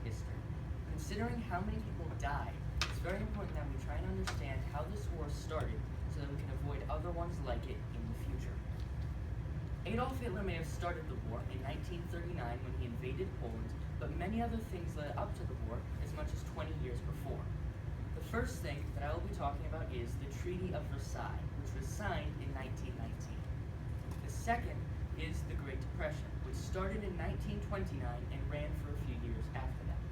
history. Considering how many people died, it's very important that we try and understand how this war started so that we can avoid other ones like it in the future. Adolf Hitler may have started the war in 1939 when he invaded Poland, but many other things led up to the war as much as 20 years before. The first thing that I will be talking about is the Treaty of Versailles, which was signed in 1919. The second is the Great Depression, which started in 1929 and ran for a few years after that.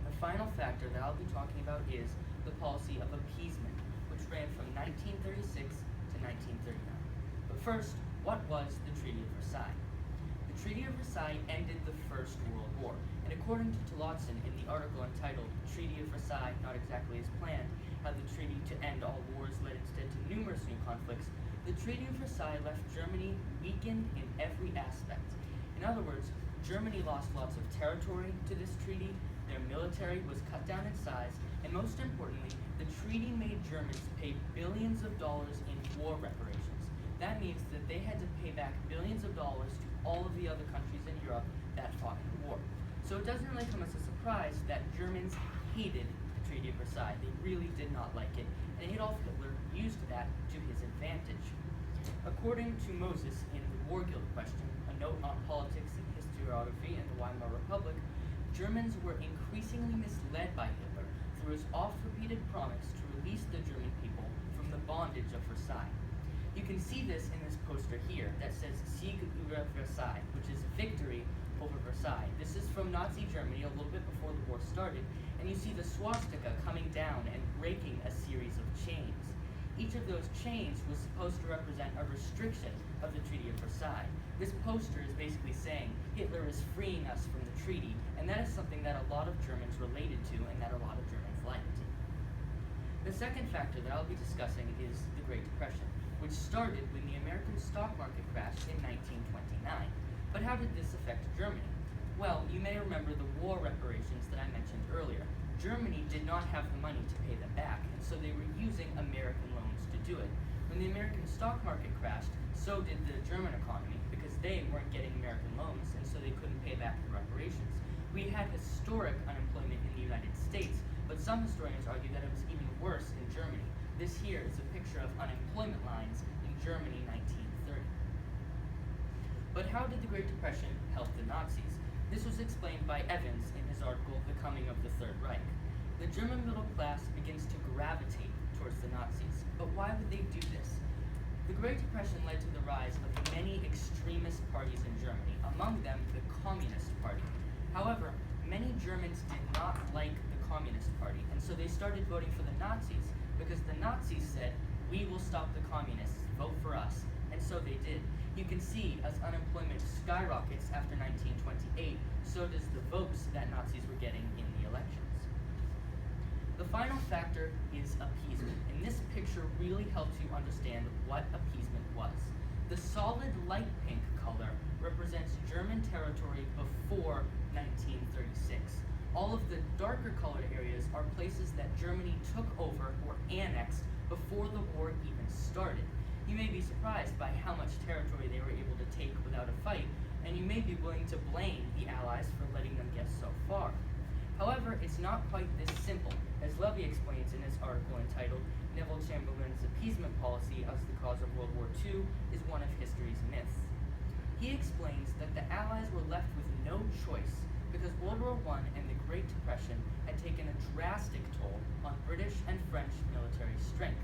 The final factor that I'll be talking about is the policy of appeasement, which ran from 1936 to 1939. But first, what was the Treaty of Versailles? The Treaty of Versailles ended the First World War, and according to Tillotson in the article entitled Treaty of Versailles, Not Exactly as Planned, How the Treaty to End All Wars led instead to numerous new conflicts, the Treaty of Versailles left Germany weakened in every aspect. In other words, Germany lost lots of territory to this treaty, their military was cut down in size, and most importantly, the treaty made Germans pay billions of dollars in war reparations. That means that they had to pay back billions of dollars to all of the other countries in Europe that fought in the war. So it doesn't really come as a surprise that Germans hated the Treaty of Versailles. They really did not like it, and Adolf Hitler used that to his advantage. According to Moses in the War Guild Question, a note on politics and historiography in the Weimar Republic, Germans were increasingly misled by Hitler through his oft-repeated promise to release the German people from the bondage of Versailles. You can see this in this poster here that says Sieg über Versailles, which is victory over Versailles. This is from Nazi Germany a little bit before the war started, and you see the swastika coming down and breaking a series of chains. Each of those chains was supposed to represent a restriction of the Treaty of Versailles. This poster is basically saying Hitler is freeing us from the treaty, and that is something that a lot of Germans related to and that a lot of Germans liked. The second factor that I'll be discussing is the Great Depression, which started when the American stock market crashed in 1929. But how did this affect Germany? Well, you may remember the war reparations that I mentioned earlier. Germany did not have the money to pay them back, and so they were using American loans to do it. When the American stock market crashed, so did the German economy, because they weren't getting American loans, and so they couldn't pay back the reparations. We had historic unemployment in the United States, but some historians argue that it was even worse in Germany. This here is a picture of unemployment lines in Germany 1930. But how did the Great Depression help the Nazis? This was explained by Evans in his article, The Coming of the Third Reich. The German middle class begins to gravitate towards the Nazis. But why would they do this? The Great Depression led to the rise of many extremist parties in Germany, among them the Communist Party. However, many Germans did not like the Communist Party, and so they started voting for the Nazis, because the Nazis said, "We will stop the communists, vote for us," and so they did. You can see as unemployment skyrockets after 1928, so does the votes that Nazis were getting in the elections. The final factor is appeasement, and this picture really helps you understand what appeasement was. The solid light pink color represents German territory before 1936. All of the darker colored areas are places that Germany took over or annexed before the war even started. You may be surprised by how much territory they were able to take without a fight, and you may be willing to blame the Allies for letting them get so far. However, it's not quite this simple, as Levy explains in his article entitled Neville Chamberlain's Appeasement Policy as the Cause of World War II is One of History's Myths. He explains that the Allies were left with no choice because World War I and the Great Depression had taken a drastic toll on British and French military strength.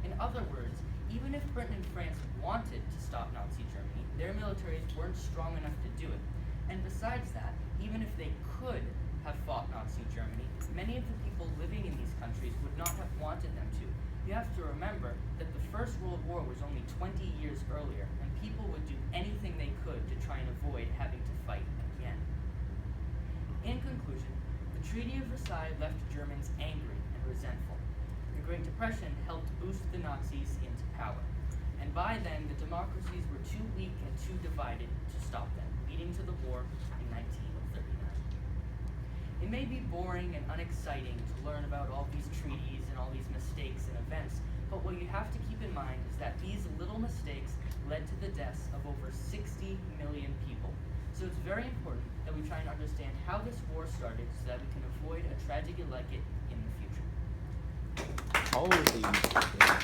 In other words, even if Britain and France wanted to stop Nazi Germany, their militaries weren't strong enough to do it. And besides that, even if they could have fought Nazi Germany, many of the people living in these countries would not have wanted them to. You have to remember that the First World War was only 20 years earlier, and people would do anything they could to try and avoid having to fight again. In conclusion, the Treaty of Versailles left Germans angry and resentful. The Great Depression helped boost the Nazis into power, and by then the democracies were too weak and too divided to stop them, leading to the war in 1939. It may be boring and unexciting to learn about all these treaties and all these mistakes and events, but what you have to keep in mind is that these little mistakes led to the deaths of over 60 million people. So So it's very important that we try and understand how this war started so that we can avoid a tragedy like it in the future. Holy